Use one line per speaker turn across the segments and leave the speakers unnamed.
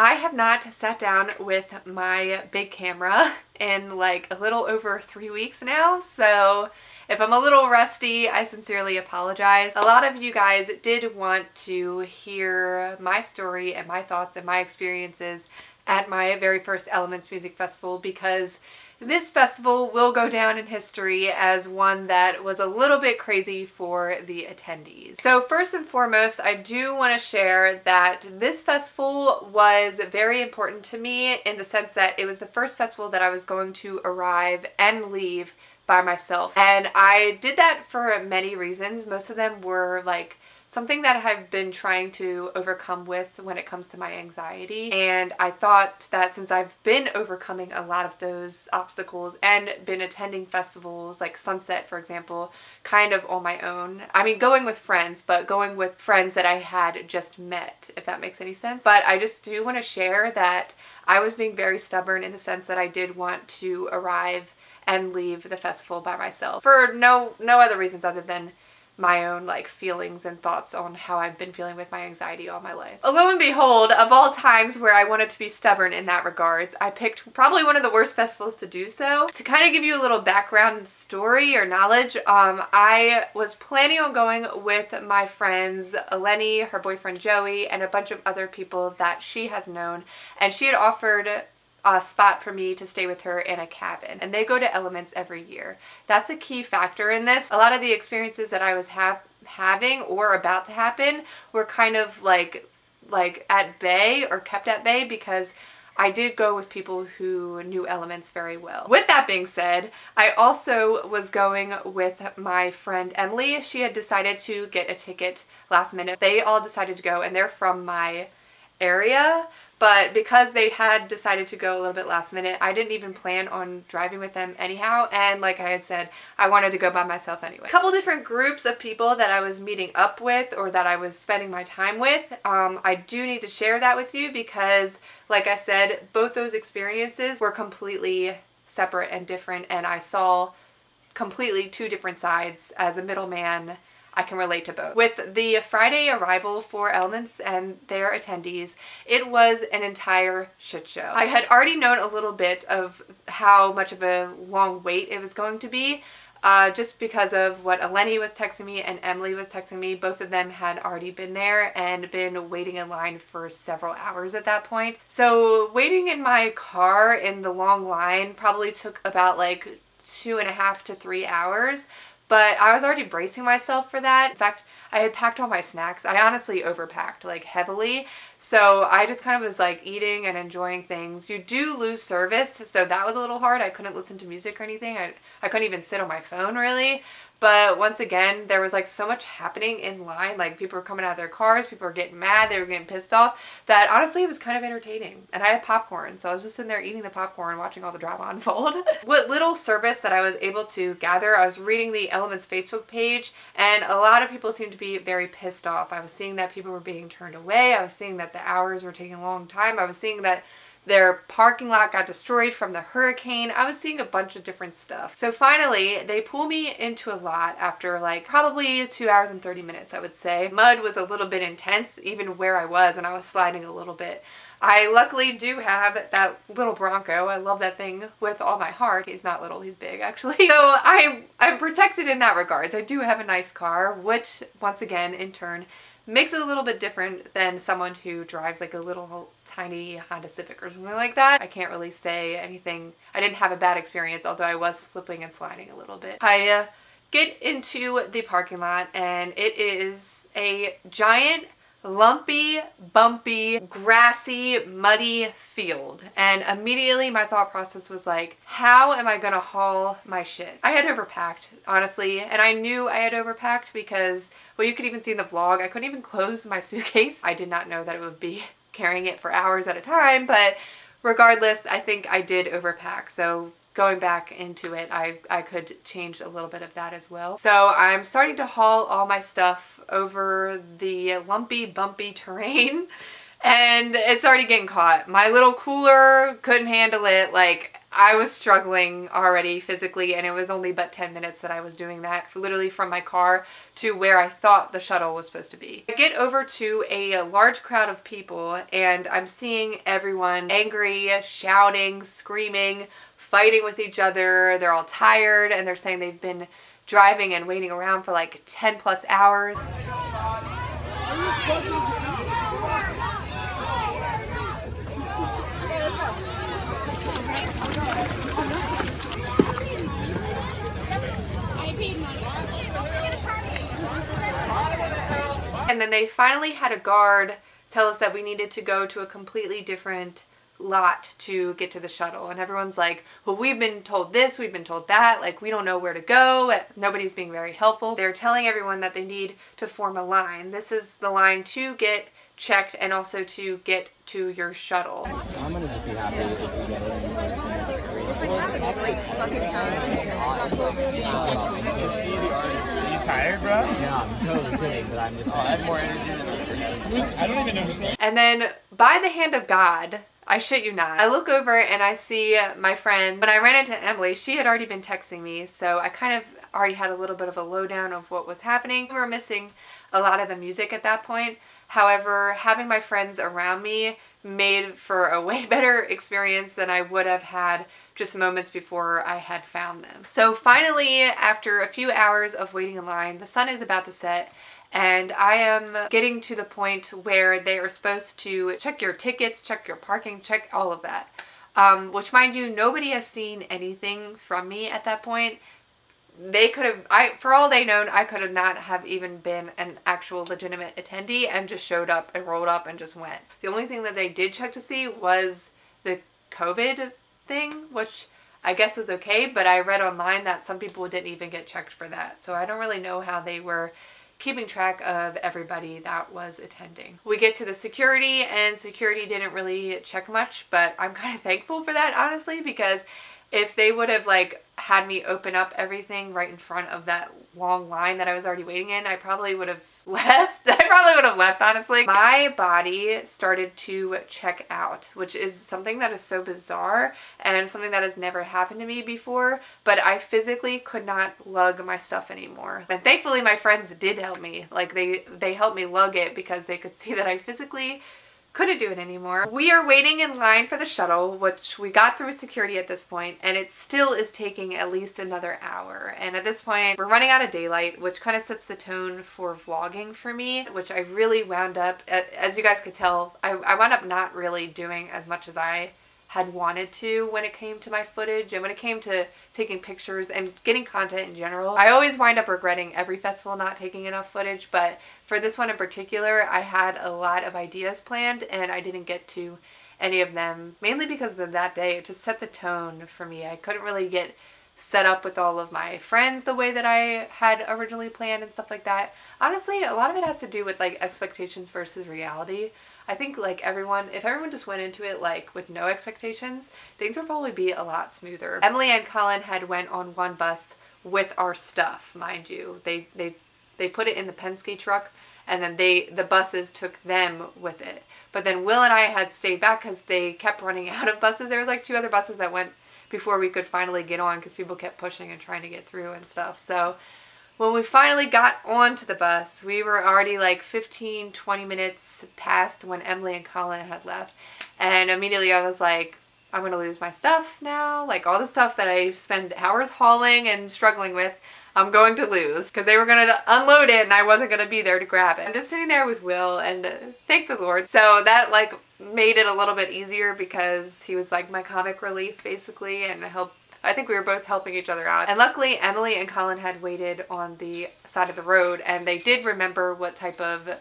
I have not sat down with my big camera in like a little over 3 weeks now, so if I'm a little rusty, I sincerely apologize. A lot of you guys did want to hear my story and my thoughts and my experiences at my very first Elements Music Festival, because this festival will go down in history as one that was a little bit crazy for the attendees. So first and foremost, I do want to share that this festival was very important to me in the sense that it was the first festival that I was going to arrive and leave by myself. And I did that for many reasons. Most of them were like something that I've been trying to overcome with when it comes to my anxiety. And I thought that since I've been overcoming a lot of those obstacles and been attending festivals like Sunset, for example, kind of on my own. I mean, going with friends, but going with friends that I had just met, if that makes any sense. But I just do want to share that I was being very stubborn in the sense that I did want to arrive and leave the festival by myself for no other reasons other than my own like feelings and thoughts on how I've been feeling with my anxiety all my life. Lo and behold, of all times where I wanted to be stubborn in that regards, I picked probably one of the worst festivals to do so. To kind of give you a little background story or knowledge, I was planning on going with my friends Eleni, her boyfriend Joey, and a bunch of other people that she has known, and she had offered a spot for me to stay with her in a cabin, and they go to Elements every year. That's a key factor in this. A lot of the experiences that I was having or about to happen were kind of like at bay or kept at bay because I did go with people who knew Elements very well. With that being said, I also was going with my friend Emily. She had decided to get a ticket last minute. They all decided to go, and they're from my area, but because they had decided to go a little bit last minute, I didn't even plan on driving with them anyhow, and like I had said, I wanted to go by myself anyway. A couple different groups of people that I was meeting up with or that I was spending my time with, I do need to share that with you because, like I said, both those experiences were completely separate and different, and I saw completely two different sides. As a middleman, I can relate to both. With the Friday arrival for Elements and their attendees, it was an entire shit show. I had already known a little bit of how much of a long wait it was going to be, just because of what Eleni was texting me and Emily was texting me. Both of them had already been there and been waiting in line for several hours at that point. So waiting in my car in the long line probably took about like 2.5 to 3 hours. But I was already bracing myself for that. In fact, I had packed all my snacks. I honestly overpacked like heavily. So I just kind of was like eating and enjoying things. You do lose service, so that was a little hard. I couldn't listen to music or anything. I couldn't even sit on my phone really. But once again, there was like so much happening in line. Like people were coming out of their cars, people were getting mad, they were getting pissed off, that honestly it was kind of entertaining. And I had popcorn, so I was just sitting there eating the popcorn, watching all the drama unfold. What little service that I was able to gather, I was reading the Elements Facebook page, and a lot of people seemed to be very pissed off. I was seeing that people were being turned away. I was seeing that the hours were taking a long time. I was seeing that their parking lot got destroyed from the hurricane. I was seeing a bunch of different stuff. So finally, they pull me into a lot after like probably 2 hours and 30 minutes, I would say. Mud was a little bit intense, even where I was, and I was sliding a little bit. I luckily do have that little Bronco. I love that thing with all my heart. He's not little, he's big actually. So I'm protected in that regards. I do have a nice car, which once again, in turn, makes it a little bit different than someone who drives like a little tiny Honda Civic or something like that. I can't really say anything. I didn't have a bad experience, although I was slipping and sliding a little bit. I get into the parking lot, and it is a giant, lumpy, bumpy, grassy, muddy field. And immediately my thought process was like, how am I gonna haul my shit? I had overpacked, honestly, and I knew I had overpacked because, well, you could even see in the vlog, I couldn't even close my suitcase. I did not know that it would be carrying it for hours at a time, but regardless, I think I did overpack. So going back into it, I could change a little bit of that as well. So I'm starting to haul all my stuff over the lumpy, bumpy terrain, and it's already getting caught. My little cooler couldn't handle it. Like, I was struggling already physically, and it was only but 10 minutes that I was doing that, literally from my car to where I thought the shuttle was supposed to be. I get over to a large crowd of people, and I'm seeing everyone angry, shouting, screaming, fighting with each other. They're all tired, and they're saying they've been driving and waiting around for like 10 plus hours. And then they finally had a guard tell us that we needed to go to a completely different lot to get to the shuttle. And everyone's like, well, we've been told this, we've been told that, like we don't know where to go. Nobody's being very helpful. They're telling everyone that they need to form a line. This is the line to get checked and also to get to your shuttle.
I'm gonna just be happy if we get it.
Are you tired, bro?
Yeah, I'm totally kidding, but I'm just.
I have more energy than I don't even know who's going.
And then, by the hand of God, I shit you not, I look over and I see my friend. When I ran into Emily, she had already been texting me, so I kind of already had a little bit of a lowdown of what was happening. We were missing a lot of the music at that point. However, having my friends around me made for a way better experience than I would have had just moments before I had found them. So finally, after a few hours of waiting in line, the sun is about to set, and I am getting to the point where they are supposed to check your tickets, check your parking, check all of that. Which, mind you, nobody has seen anything from me at that point. They could have, for all they known, I could have not have even been an actual legitimate attendee and just showed up and rolled up and just went. The only thing that they did check to see was the COVID thing, which I guess was okay, but I read online that some people didn't even get checked for that. So I don't really know how they were keeping track of everybody that was attending. We get to the security, and security didn't really check much, but I'm kind of thankful for that, honestly, because if they would have like had me open up everything right in front of that long line that I was already waiting in, I probably would have left. I probably would have left, honestly. My body started to check out, which is something that is so bizarre and something that has never happened to me before, but I physically could not lug my stuff anymore. And thankfully my friends did help me. Like they helped me lug it because they could see that I physically couldn't do it anymore. We are waiting in line for the shuttle, which we got through security at this point, and it still is taking at least another hour. And at this point, we're running out of daylight, which kind of sets the tone for vlogging for me, which I really wound up, as you guys could tell, I wound up not really doing as much as I had wanted to when it came to my footage and when it came to taking pictures and getting content in general. I always wind up regretting every festival not taking enough footage, but for this one in particular, I had a lot of ideas planned and I didn't get to any of them, mainly because of that day. It just set the tone for me. I couldn't really get set up with all of my friends the way that I had originally planned and stuff like that. Honestly, a lot of it has to do with like expectations versus reality. I think like if everyone just went into it like with no expectations, things would probably be a lot smoother. Emily and Colin had went on one bus with our stuff, mind you. They put it in the Penske truck, and then the buses took them with it. But then Will and I had stayed back because they kept running out of buses. There was like 2 other buses that went before we could finally get on because people kept pushing and trying to get through and stuff. So when we finally got onto the bus, we were already like 15-20 minutes past when Emily and Colin had left. And immediately I was like, I'm going to lose my stuff now. Like all the stuff that I spent hours hauling and struggling with, I'm going to lose because they were going to unload it and I wasn't going to be there to grab it. I'm just sitting there with Will, and thank the Lord. So that like made it a little bit easier because he was like my comic relief basically, and I think we were both helping each other out. And luckily, Emily and Colin had waited on the side of the road, and they did remember what type of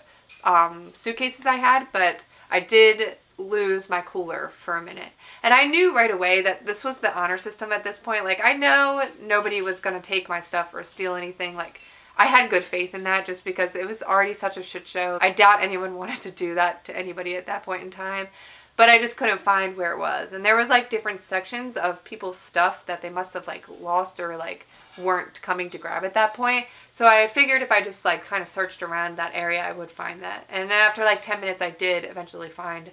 suitcases I had, but I did lose my cooler for a minute. And I knew right away that this was the honor system at this point. Like, I know nobody was going to take my stuff or steal anything. Like, I had good faith in that just because it was already such a shit show. I doubt anyone wanted to do that to anybody at that point in time. But I just couldn't find where it was. And there was like different sections of people's stuff that they must have like lost or like weren't coming to grab at that point. So I figured if I just like kind of searched around that area, I would find that. And after like 10 minutes, I did eventually find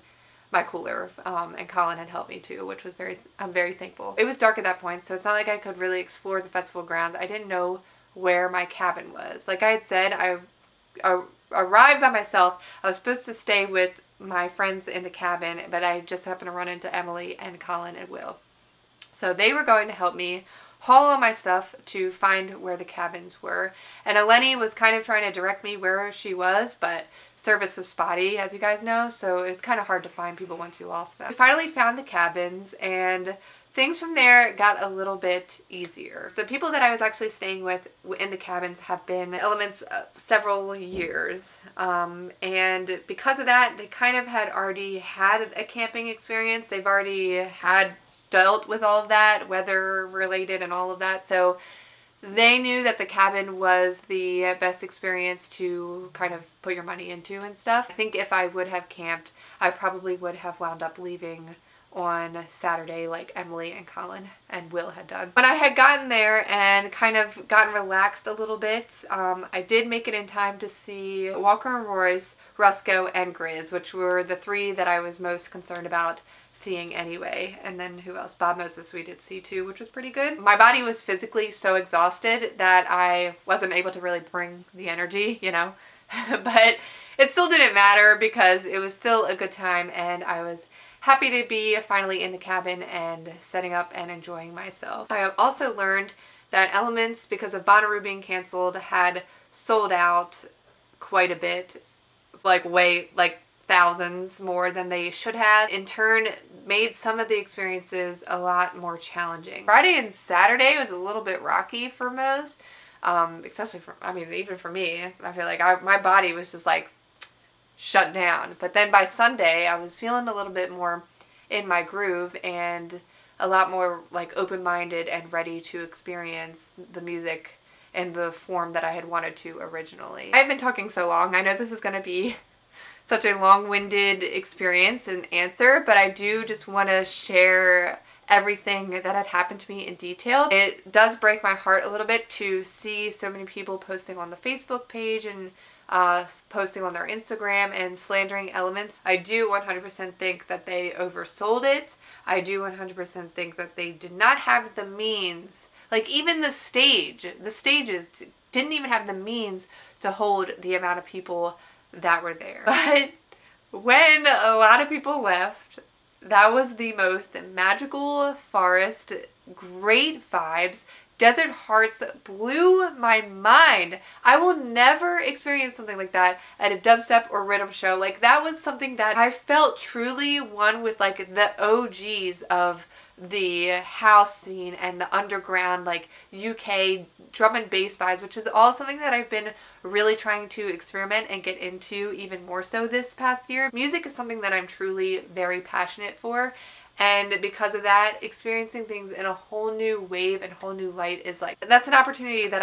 my cooler, and Colin had helped me too, which was I'm very thankful. It was dark at that point, so it's not like I could really explore the festival grounds. I didn't know where my cabin was. Like I had said, I arrived by myself. I was supposed to stay with my friends in the cabin, but I just happened to run into Emily and Colin and Will. So they were going to help me haul all my stuff to find where the cabins were. And Eleni was kind of trying to direct me where she was, but service was spotty, as you guys know, so it was kind of hard to find people once you lost them. We finally found the cabins, and things from there got a little bit easier. The people that I was actually staying with in the cabins have been Elements several years. And because of that, they kind of had already had a camping experience. They've already had dealt with all of that, weather related and all of that. So they knew that the cabin was the best experience to kind of put your money into and stuff. I think if I would have camped, I probably would have wound up leaving on Saturday like Emily and Colin and Will had done. When I had gotten there and kind of gotten relaxed a little bit, I did make it in time to see Walker and Royce, Rusco, and Grizz, which were the three that I was most concerned about seeing anyway. And then who else? Bob Moses we did see too, which was pretty good. My body was physically so exhausted that I wasn't able to really bring the energy, you know, but it still didn't matter because it was still a good time, and I was happy to be finally in the cabin and setting up and enjoying myself. I have also learned that Elements, because of Bonnaroo being canceled, had sold out quite a bit, like thousands more than they should have. In turn, made some of the experiences a lot more challenging. Friday and Saturday was a little bit rocky for most, especially for, I mean, even for me. I feel like my body was just like shut down. But then by Sunday, I was feeling a little bit more in my groove and a lot more like open-minded and ready to experience the music in the form that I had wanted to originally. I've been talking so long. I know this is going to be such a long-winded experience and answer, but I do just want to share everything that had happened to me in detail. It does break my heart a little bit to see so many people posting on the Facebook page and posting on their Instagram and slandering Elements. I do 100% think that they oversold it. I do 100% think that they did not have the means, like even the stages didn't even have the means to hold the amount of people that were there. But when a lot of people left, that was the most magical forest, great vibes. Desert Hearts blew my mind. I will never experience something like that at a dubstep or rhythm show. Like, that was something that I felt truly one with like the OGs of the house scene and the underground like UK drum and bass vibes, which is all something that I've been really trying to experiment and get into even more so this past year. Music is something that I'm truly very passionate for, and because of that, experiencing things in a whole new wave and whole new light is like, that's an opportunity that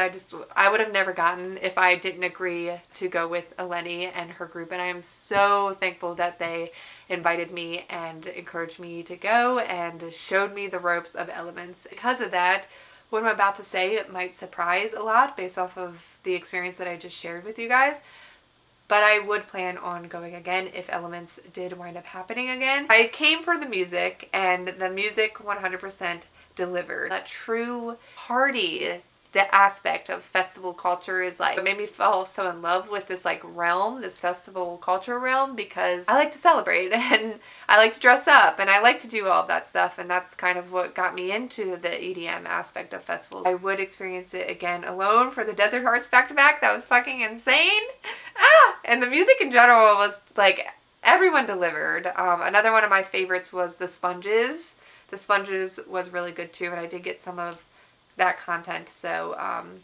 I would have never gotten if I didn't agree to go with Eleni and her group. And I am so thankful that they invited me and encouraged me to go and showed me the ropes of Elements. Because of that, what I'm about to say might surprise a lot based off of the experience that I just shared with you guys. But I would plan on going again if Elements did wind up happening again. I came for the music, and the music 100% delivered. That true party, the aspect of festival culture is like, it made me fall so in love with this like realm, this festival culture realm, because I like to celebrate and I like to dress up and I like to do all of that stuff, and that's kind of what got me into the EDM aspect of festivals. I would experience it again alone for the Desert Hearts back-to-back. That was fucking insane. And the music in general was like, everyone delivered. Another one of my favorites was the Sponges. The Sponges was really good too, and I did get some of that content, so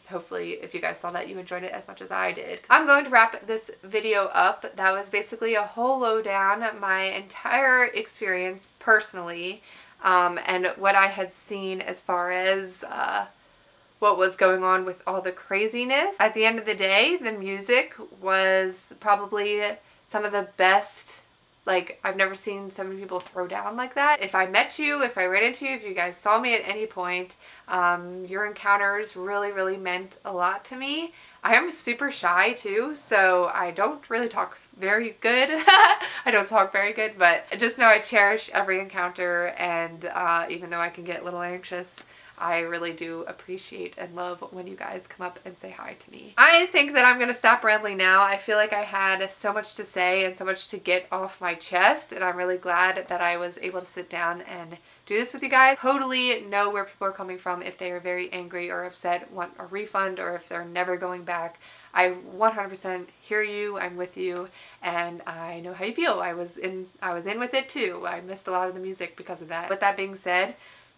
hopefully if you guys saw that, you enjoyed it as much as I did. I'm going to wrap this video up. That was basically a whole lowdown, my entire experience personally, and what I had seen as far as what was going on with all the craziness. At the end of the day, the music was probably some of the best. Like, I've never seen so many people throw down like that. If I met you, if I ran into you, if you guys saw me at any point, your encounters really, really meant a lot to me. I am super shy too, so I don't really talk very good. I don't talk very good, but just know I cherish every encounter, and even though I can get a little anxious, I really do appreciate and love when you guys come up and say hi to me. I think that I'm going to stop rambling now. I feel like I had so much to say and so much to get off my chest, and I'm really glad that I was able to sit down and do this with you guys. Totally know where people are coming from if they are very angry or upset, want a refund, or if they're never going back. I 100% hear you, I'm with you, and I know how you feel. I was in with it too. I missed a lot of the music because of that. But that being said,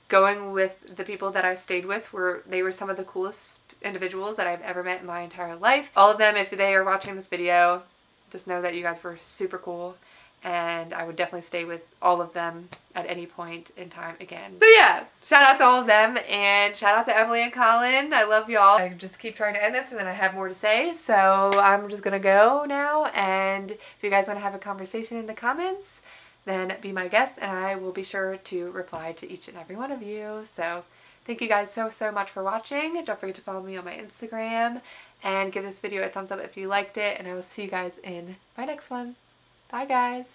going with the people that I stayed with were some of the coolest individuals that I've ever met in my entire life. All of them, if they are watching this video, just know that you guys were super cool, and I would definitely stay with all of them at any point in time again. So yeah, shout out to all of them, and shout out to Emily and Colin. I love y'all. I just keep trying to end this, and then I have more to say, so I'm just gonna go now, and if you guys want to have a conversation in the comments, then be my guest, and I will be sure to reply to each and every one of you. So thank you guys so much for watching. Don't forget to follow me on my Instagram, and give this video a thumbs up if you liked it, and I will see you guys in my next one. Bye guys.